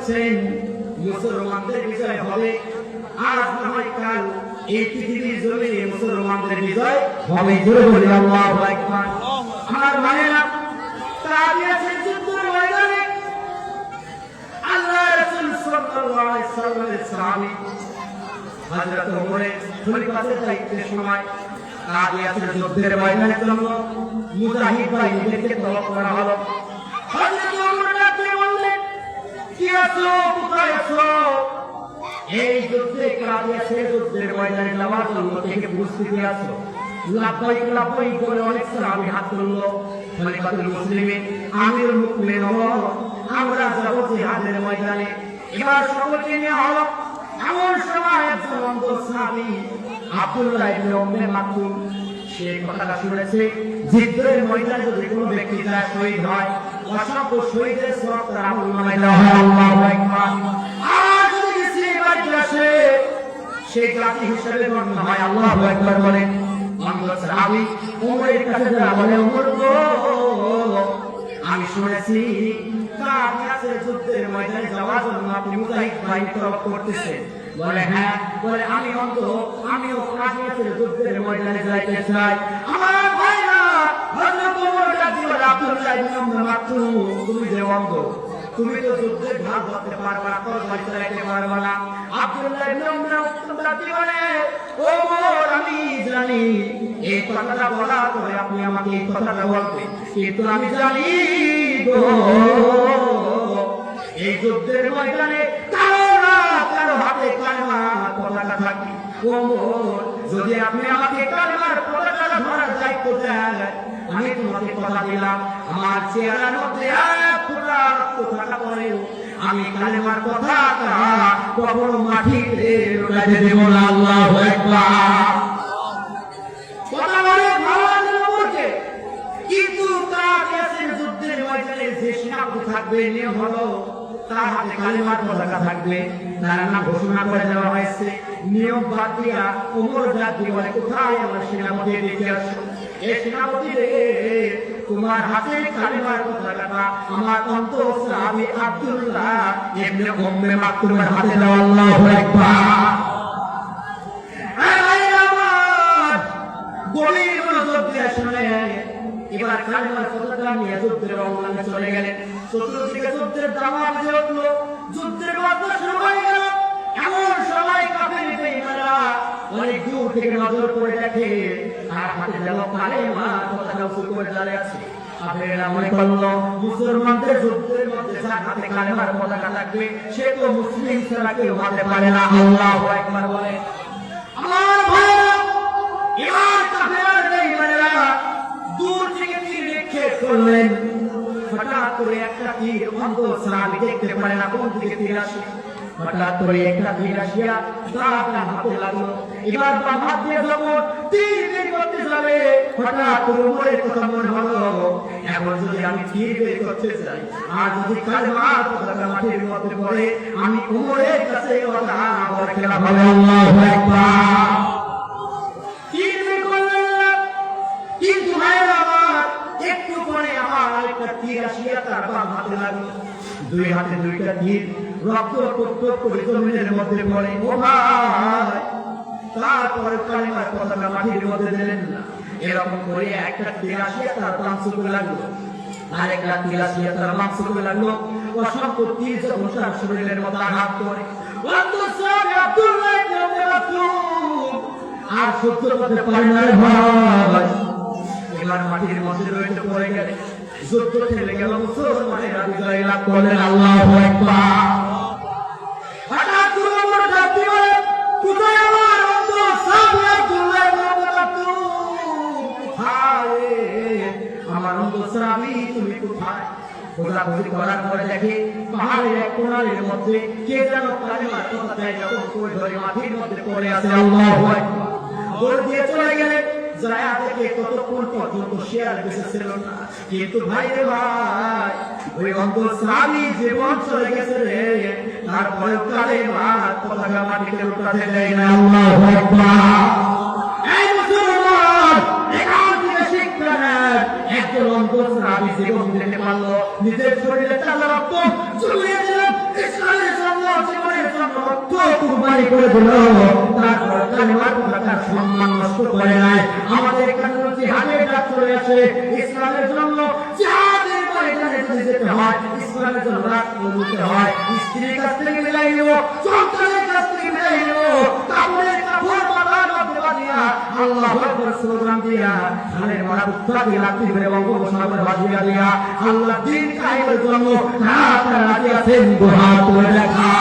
বলেছেন মুসলমানদের বিজয় হবে, আজ না হয় কাল এই পৃথিবীর জমিনে মুসলমানদের বিজয় হবে। জোরে বলি আল্লাহু আকবার। আমার ভাইরা, কাদিয়াতের যুদ্ধের ময়দানে আল্লাহ রাসূল সাল্লাল্লাহু আলাইহি ওয়াসাল্লামের সাহাবী হযরত ওমরের খলিফাতের দায়িত্বের সময় কাদিয়াতের যুদ্ধের ময়দানে জন্য মুজাহিদ বাহিনীদেরকে তলব করা হলো। হযরত ওমর ডাকতে বললেন, কি আছো, কোথায় আছো? এই যুদ্ধে কাদিয়াতের যুদ্ধের ময়দানে যাওয়ার জন্য থেকে প্রস্তুতি আছো? লাব্বাইক লাব্বাইক বলে অনেক সাহাবী হাত তুললো। খলিফাতুল মুসলিমিন আমিরুল মুমিনিন ওমর, আমরা যাব জিহাদের ময়দানে। এবার সকলকে নিয়ে হলো। এমন সময় একজন অন্ধ সাহাবী আব্দুল্লাহ ইবনে উম্মে মাকতুম, সে কথাটা শুনেছে, যুদ্ধের ময়দানে যদি কোনো ব্যক্তি যায় শহীদ হয়, অসংখ্য শহীদের সওয়াব তার আমলনামায় দেওয়া হয়। আল্লাহু আকবার। আর যদি সে বাড়ি আসে, সে জাতি হিসেবে গণ্য হয়। আল্লাহু আকবার বলেন। অন্ধ সাহাবী ওমরের কাছে যায়, বলে, ওমর গো, আমি শুনেছি কাদিয়াতের যুদ্ধের ময়দানে যাওয়ার জন্য আপনি মুজাহিদ বাহিনী তলব করতেছেন। বলে, হ্যাঁ। বলে, আমি অন্ধ, আমিও কাদিয়াতের যুদ্ধের ময়দানে যাইতে চাই। আমার ভাইরা, হযরত ওমর ডাকতে বলে, আব্দুল্লাহ ইবনে উম্মে মাকতুম, তুমি যে অন্ধ, তুমি তো যুদ্ধের ভাগ ধরতে পারবে না, তরবারি চালাতে পারবে না। আব্দুল্লাহ ইবনে উম্মে মাকতুম ডাকতে বলে, ওমর, আমি জানি এই কথাটা বলার পরে আপনি আমাকে এই কথাটা বলবেন, কিন্তু আমি জানি গো, এই যুদ্ধের ময়দানে কারো হাতে কালেমার পতাকা থাকে। ওমর, যদি আপনি আমাকে কালেমার পতাকাটা ধরার দায়িত্ব দেন, আমি তোমাকে কথা দিলাম, আমার চেহারার মধ্যে এক ফোঁটা রক্ত থাকা পরেও আমি কালেমার পতাকা কখনো মাটিতে লুটাতে দেব না। আল্লাহু আকবার। কথা বলে ভালো লাগলো ওমরকে, কিন্তু কাদিয়াতের যুদ্ধের ময়দানে যে সেনাপতি থাকবে, নিয়ম হলো তার হাতে কালেমার পতাকা থাকবে, তার নাম ঘোষণা করে দেওয়া হয়েছে। নিয়ম বাদ দিয়া ওমর ডাকতে বলে, কোথায় আমার সেনাপতি, দেখে আসো। এই সেনাপতি রে, তোমার হাতে কালেমার পতাকাটা আমার অন্ধ সাহাবী আব্দুল্লাহ ইবনে উম্মে মাকতুমের হাতে দাও। আল্লাহু আকবার। গভীর মনোযোগ দিয়ে শুনে এবার কালেমার পতাকা নিয়ে যুদ্ধের অঙ্গনে চলে গেলেন। চতুর্দিকে যুদ্ধের দাওয়া বেজে উঠলো, যুদ্ধের বাতাস শুরু হয়ে গেল। এমন সময় কাফের বেঈমানরা অনেক দূর থেকে নজর করে দেখে তার হাতে যেন কালেমার পতাকা উঁচু করে দাঁড়িয়ে আছে। কাফেররা মনে করলো মুসলমানদের যুদ্ধের মধ্যে যার হাতে কালেমার পতাকা থাকবে, সে তো মুসলিম ছাড়া কেউ হতে পারে না। আল্লাহু আকবার বলে। আমার ভাইরা, এবার কাফেররা বেঈমানরা দূর থেকে তীর নিক্ষেপ করলেন। হঠাৎ করে একটা তীর অন্ধ সাহাবী দেখতে পারে না কোন দিকে তীর আসে। হঠাৎ করে একটা তীর আসিয়া তার হাতে লাগলো। এবার বাম হাত দিয়ে যখন তীর বের করতে যাবে, হঠাৎ করে ওমরের কথা মনে হলো, এখন যদি আমি তীর বের করতে যাই আর যদি কালেমার পতাকা মাটির মধ্যে পড়ে, আমি ওমরের কাছে কথা বলে খেলা হবে। আল্লাহু আকবার। তীর বের করলেন, কিন্তু ভাইরা আমার, একটু পরে আমার আরেকটা তীর আসিয়া তার বাম হাতে লাগলো। দুই হাতে দুইটা তীর, রক্ত টুকটুক করে জমিনের মধ্যে পড়ে। ও ভাই, তারপরে কালেমার পতাকা মাটির মধ্যে দিলেন না। এরকম করে একটা তীর আসিয়া তার মাংসকে লাগলো, আরেকটা তীর আসিয়া তার মাংসকে লাগলো। অসংখ্য তীর যখন তার শরীরের মধ্যে আঘাত করে, আব্দুল্লাহ ইবনে উম্মে মাকতুম আর সহ্য করতে পারে না। ভাই, এবার মাটির মধ্যে রয়েছে পড়ে গেলে, যুদ্ধ থেমে গেল, মুসলমানেরা বিজয় লাভ করলেন। আল্লাহু আকবার। হঠাৎ করে ওমর ডাকতে বলে, কোথায় আমার অন্ধ সাহাবী আব্দুল্লাহ ইবনে উম্মে মাকতুম? কোথায় আমার অন্ধ সাহাবী, তুমি কোথায়? খোঁজাখুঁজি করার পরে দেখে পাহাড়ের এক কোণার মধ্যে কে যেন কালেমার পতাকা যখন করে ধরে মাটির মধ্যে পড়ে আছে। আল্লাহু আকবার। দৌড় দিয়ে চলে গেলেন। যারা থেকে কতক্ষণ পর্যন্ত শেয়ার বেঁচে ছিল না, কিন্তু ভাই রে ভাই, ওই অন্ধ সাহাবী জীবন চলে গেছে রে, তারপরে কালেমার পতাকা মাটিতে লুটাতে দেয় না। আল্লাহু আকবার। এই মুসলমান, এখান থেকে শিক্ষা নেন, একজন অন্ধ সাহাবী জীবন দিতে পারলো, নিজের শরীরে তাজা রক্ত চুইয়ে দিলেন, ইসলামের জন্য জীবনের জন্য রক্ত কুরবানি করে দিল, তারপর কালেমার পতাকার সম্মান নষ্ট করে নাই। আমাদের এখানে জিহাদের ডাক চলে আসে, ইসলামের জন্য জিহাদের ময়দানে যদি যেতে হয়, ইসলামের জন্য রক্ত দিতে হয়, স্ত্রীর কাছ থেকে মিলাই নেব, সন্তানের কাছ থেকে মিলাই নেব, কাপড়ের কাপড় মাথার মধ্যে বাঁধিয়া আল্লাহু আকবার স্লোগান দিয়া ধানের মারা উত্তাকে রাত্রি করে বঙ্গোপসাগরে বাঁধিয়া দিয়া আল্লাহ দিন কায়েমের জন্য রাত রাত আছেন, দুহাত তুলে দেখা।